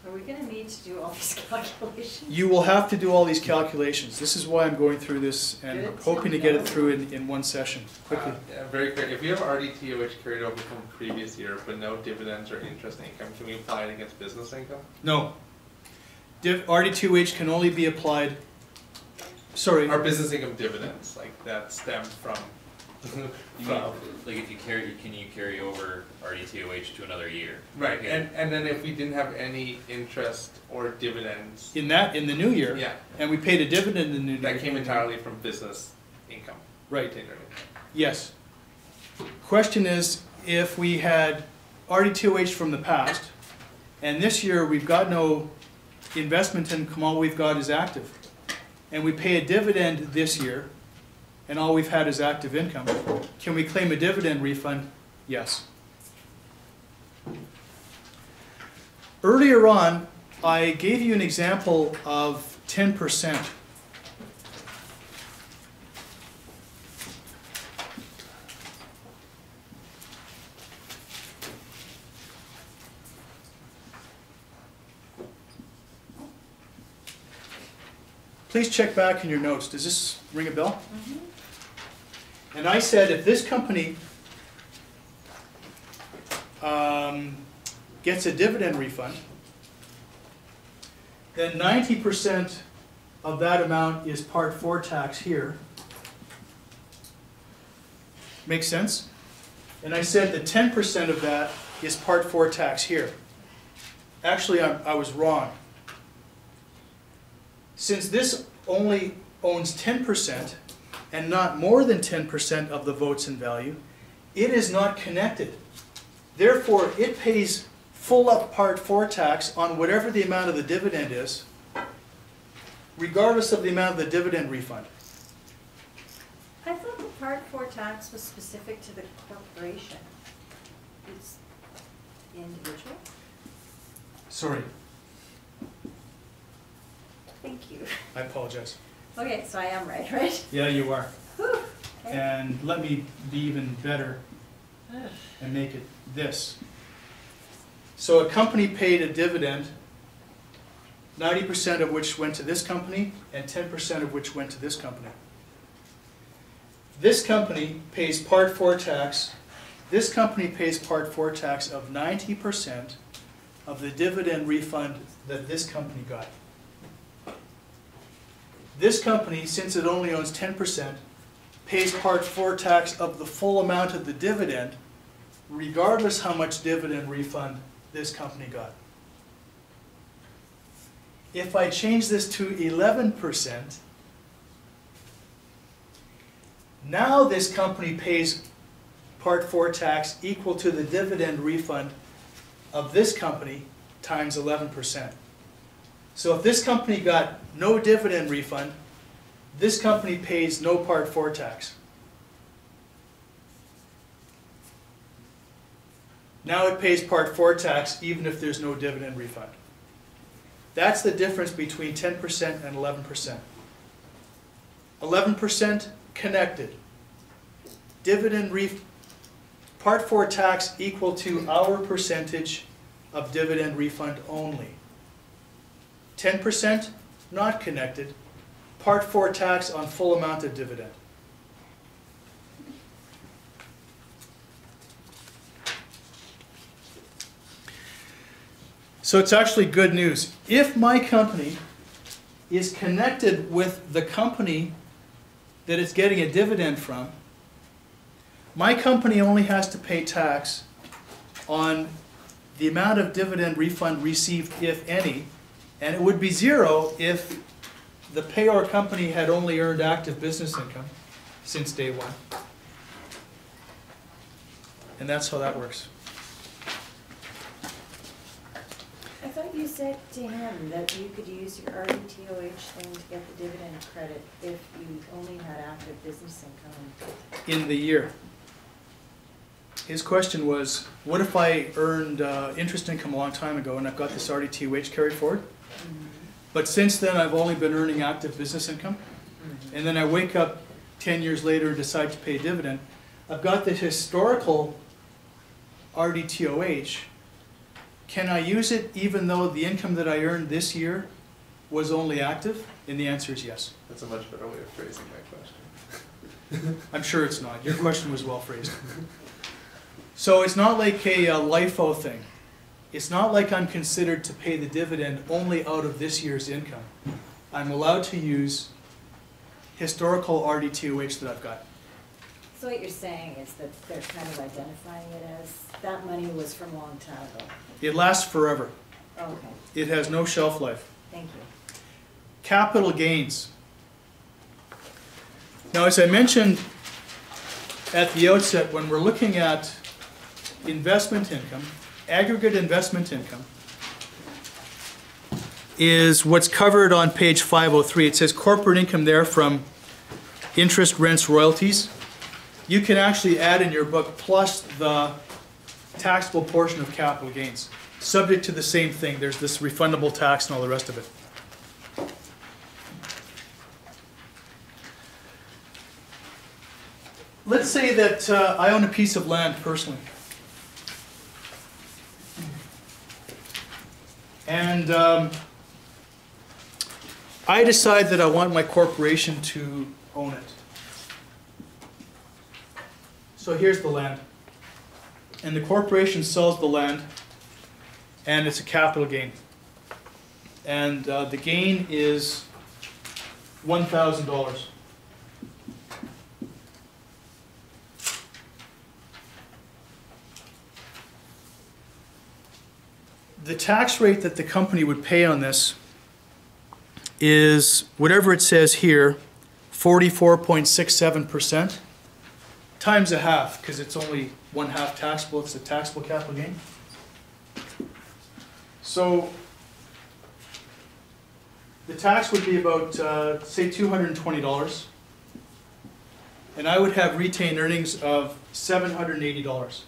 S1: Are we gonna need to do all these calculations?
S2: You will have to do all these calculations. This is why I'm going through this and
S1: Good.
S2: hoping to get it through in one session, quickly.
S4: Yeah, very quick. If we have RDTOH carried over from previous year, but no dividends or interest income, can we apply it against business income?
S2: No. RD2H can only be applied, sorry,
S4: Our business income dividends, like that stem from.
S6: You mean, like if you carry, can you carry over RDTOH to another year?
S4: Right,
S6: Okay.
S4: and then if we didn't have any interest or dividends,
S2: in the new year.
S4: yeah,
S2: And we paid a dividend in the new year.
S4: that came entirely from business income.
S2: Right,
S4: Retained earnings.
S2: yes. Question is, if we had RD2H from the past, and this year we've got no investment income, all we've got is active, and we pay a dividend this year, and all we've had is active income, can we claim a dividend refund? Yes. Earlier on, I gave you an example of 10%. Please check back in your notes. Does this ring a bell? And I said if this company gets a dividend refund, then 90% of that amount is Part 4 tax here. Make sense? And I said that 10% of that is Part 4 tax here. Actually, I was wrong. Since this only owns 10% and not more than 10% of the votes in value, it is not connected. Therefore, it pays full up Part 4 tax on whatever the amount of the dividend is, regardless of the amount of the dividend refund.
S1: I thought the Part 4 tax was specific to the corporation. It's the individual?
S2: Sorry,
S1: Thank you.
S2: I apologize.
S1: Okay, so I am right?
S2: Yeah, you are.
S1: Whew, okay.
S2: And let me be even better and make it this. So a company paid a dividend, 90% of which went to this company and 10% of which went to this company. This company pays Part 4 tax. This company pays Part 4 tax of 90% of the dividend refund that this company got. This company, since it only owns 10%, pays Part 4 tax of the full amount of the dividend, regardless how much dividend refund this company got. If I change this to 11%, now this company pays Part 4 tax equal to the dividend refund of this company times 11%. So if this company got no dividend refund, this company pays no Part 4 tax. Now it pays Part 4 tax even if there's no dividend refund. That's the difference between 10% and 11%. 11% connected. Part 4 tax equal to our percentage of dividend refund only. 10% not connected. Part 4 tax on full amount of dividend. So it's actually good news. If my company is connected with the company that it's getting a dividend from, my company only has to pay tax on the amount of dividend refund received, if any, and it would be zero if the payor company had only earned active business income since day one. And that's how that works.
S1: I thought you said to him that you could use your RDTOH thing to get the dividend credit if you only had active business income.
S2: In the year. His question was, what if I earned interest income a long time ago and I've got this RDTOH carried forward? But since then I've only been earning active business income, and then I wake up 10 years later and decide to pay a dividend. I've got the historical RDTOH, can I use it even though the income that I earned this year was only active? And the answer is yes.
S4: That's a much better way of phrasing my question.
S2: I'm sure it's not. Your question was well phrased. So it's not like a LIFO thing. It's not like I'm considered to pay the dividend only out of this year's income. I'm allowed to use historical RDTOH that I've got.
S8: So what you're saying is that they're kind of identifying it as, that money was from a long time ago.
S2: It lasts forever.
S8: Okay,
S2: It has no shelf life.
S8: thank you.
S2: Capital gains. Now, as I mentioned at the outset, when we're looking at investment income, aggregate investment income is what's covered on page 503. It says corporate income there from interest, rents, royalties. You can actually add in your book plus the taxable portion of capital gains, subject to the same thing. There's this refundable tax and all the rest of it. Let's say that I own a piece of land personally. And I decide that I want my corporation to own it. So here's the land. And the corporation sells the land, and it's a capital gain. And the gain is $1,000. The tax rate that the company would pay on this is whatever it says here, 44.67% times a half, because it's only 1/2 taxable. It's a taxable capital gain. So the tax would be about, say, $220, and I would have retained earnings of $780.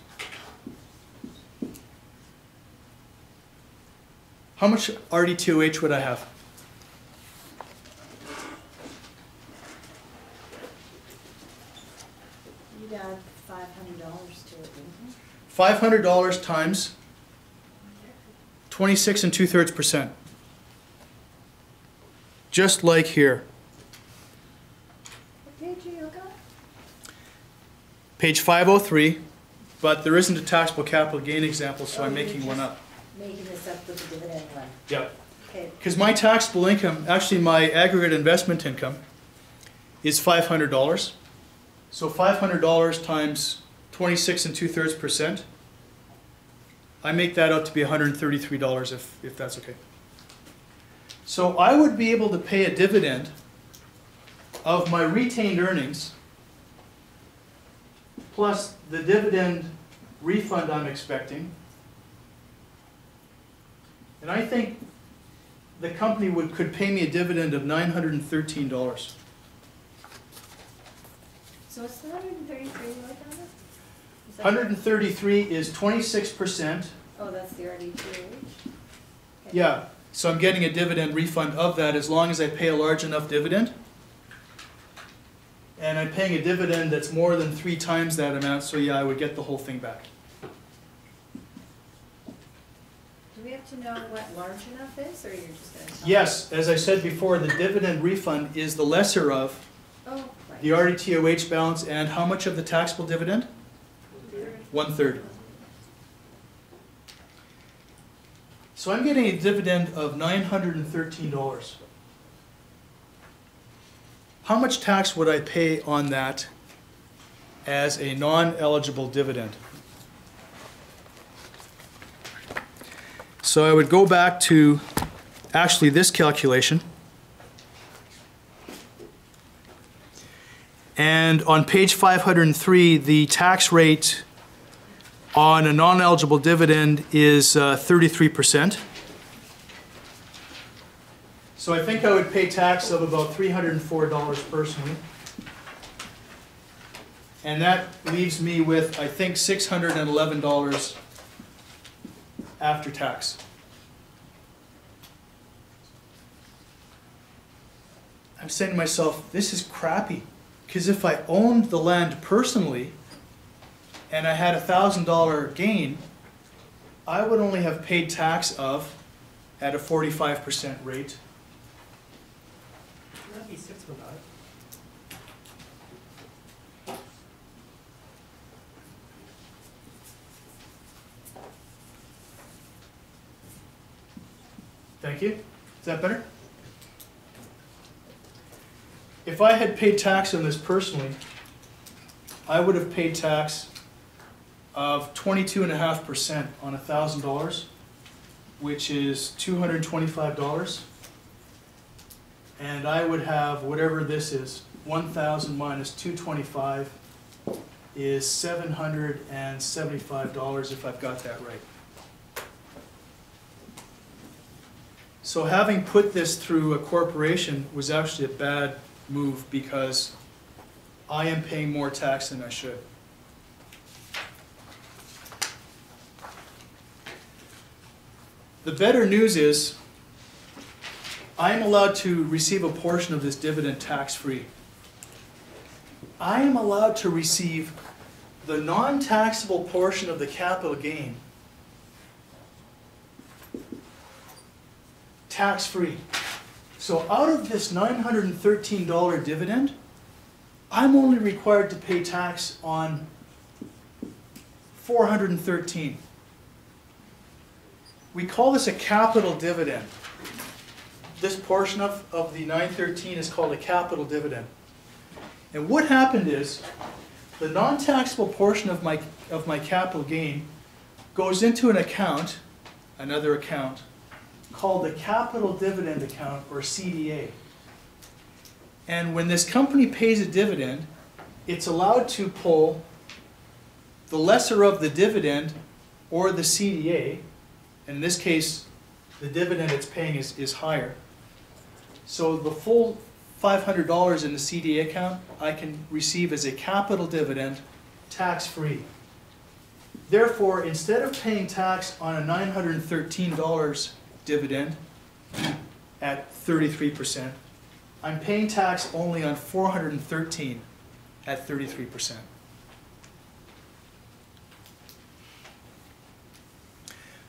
S2: How much RDTOH would I have?
S8: You'd add $500 to it, wouldn't you?
S2: $500 times 26 2/3%. Just like here.
S8: What page are you looking at?
S2: Page 503, but there isn't a taxable capital gain example, so I'm making one up.
S8: Making this up with the dividend one.
S2: Yeah.
S8: Okay,
S2: Because my taxable income, actually my aggregate investment income, is $500. So $500 times 26 2/3%, I make that out to be $133 if that's okay. So I would be able to pay a dividend of my retained earnings plus the dividend refund I'm expecting. And I think the company could pay me a dividend of $913.
S8: so what's the 133 like on it? Is that-
S2: 133 is 26%.
S8: Oh, that's the RDTOH? Okay.
S2: Yeah, so I'm getting a dividend refund of that as long as I pay a large enough dividend. And I'm paying a dividend that's more than 3 times that amount, so yeah, I would get the whole thing back.
S8: Do we have to know what large enough is, or you're just gonna tell?
S2: Yes, as I said before, the dividend refund is the lesser of
S8: Oh, right.
S2: the RDTOH balance and how much of the taxable dividend? 1/3. So I'm getting a dividend of $913. How much tax would I pay on that as a non-eligible dividend? So I would go back to actually this calculation. And on page 503, the tax rate on a non-eligible dividend is 33%. So I think I would pay tax of about $304 personally. And that leaves me with, I think, $611 after tax. I'm saying to myself, this is crappy. Because if I owned the land personally and I had a $1,000 gain, I would only have paid tax of, at a 45% rate,
S7: That'd be 6 for that.
S2: thank you. Is that better? If I had paid tax on this personally, I would have paid tax of 22.5% on $1,000, which is $225. And I would have whatever this is, 1,000 minus 225 is $775 if I've got that right. So having put this through a corporation was actually a bad move because I am paying more tax than I should. The better news is I am allowed to receive a portion of this dividend tax-free. I am allowed to receive the non-taxable portion of the capital gain tax-free. So out of this $913 dividend, I'm only required to pay tax on $413. We call this a capital dividend. This portion of the 913 is called a capital dividend. And what happened is, the non-taxable portion of my capital gain goes into an account, another account, called the capital dividend account, or CDA. And when this company pays a dividend, it's allowed to pull the lesser of the dividend or the CDA, and in this case, the dividend it's paying is higher. So the full $500 in the CDA account, I can receive as a capital dividend, tax-free. Therefore, instead of paying tax on a $913 dividend at 33%, I'm paying tax only on $413 at 33%.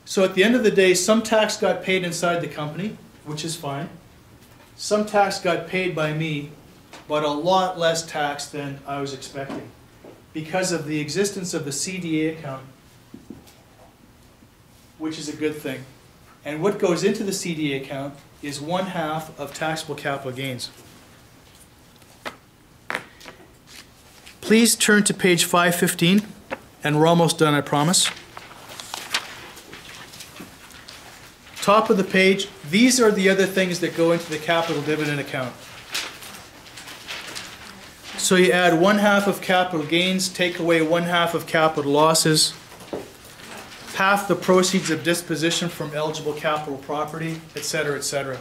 S2: So at the end of the day, some tax got paid inside the company, which is fine. Some tax got paid by me, but a lot less tax than I was expecting because of the existence of the CDA account, which is a good thing. And what goes into the CDA account is 1/2 of taxable capital gains. Please turn to page 515, and we're almost done, I promise. Top of the page, these are the other things that go into the capital dividend account. So you add 1/2 of capital gains, take away 1/2 of capital losses, half the proceeds of disposition from eligible capital property, etc., etc.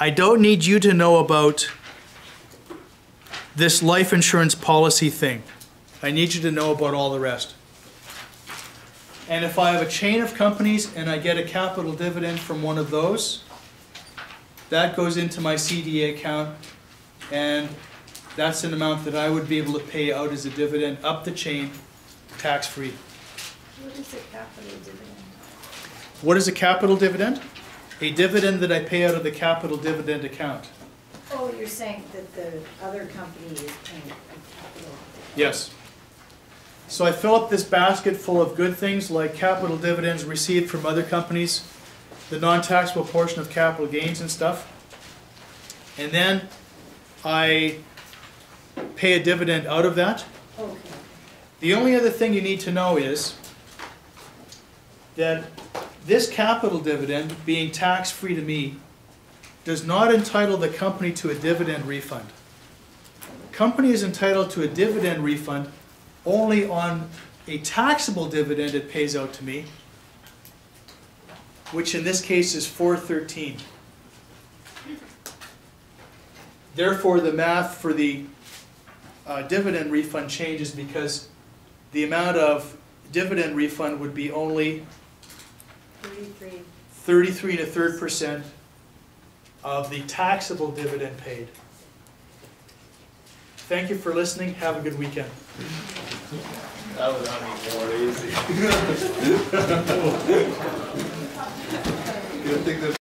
S2: I don't need you to know about this life insurance policy thing. I need you to know about all the rest. And if I have a chain of companies and I get a capital dividend from one of those, that goes into my CDA account, and that's an amount that I would be able to pay out as a dividend up the chain, tax-free.
S1: What is a capital dividend?
S2: What is a capital dividend? A dividend that I pay out of the capital dividend account.
S8: Oh, you're saying that the other company is paying a capital?
S2: Yes. So I fill up this basket full of good things like capital dividends received from other companies, the non-taxable portion of capital gains and stuff. And then I pay a dividend out of that.
S8: Okay.
S2: The only other thing you need to know is that this capital dividend, being tax-free to me, does not entitle the company to a dividend refund. The company is entitled to a dividend refund only on a taxable dividend it pays out to me, which in this case is $413. Therefore, the math for the dividend refund changes because the amount of dividend refund would be only 33 1/3% of the taxable dividend paid. Thank you for listening. Have a good weekend.
S4: That was on me more easy. Good thing this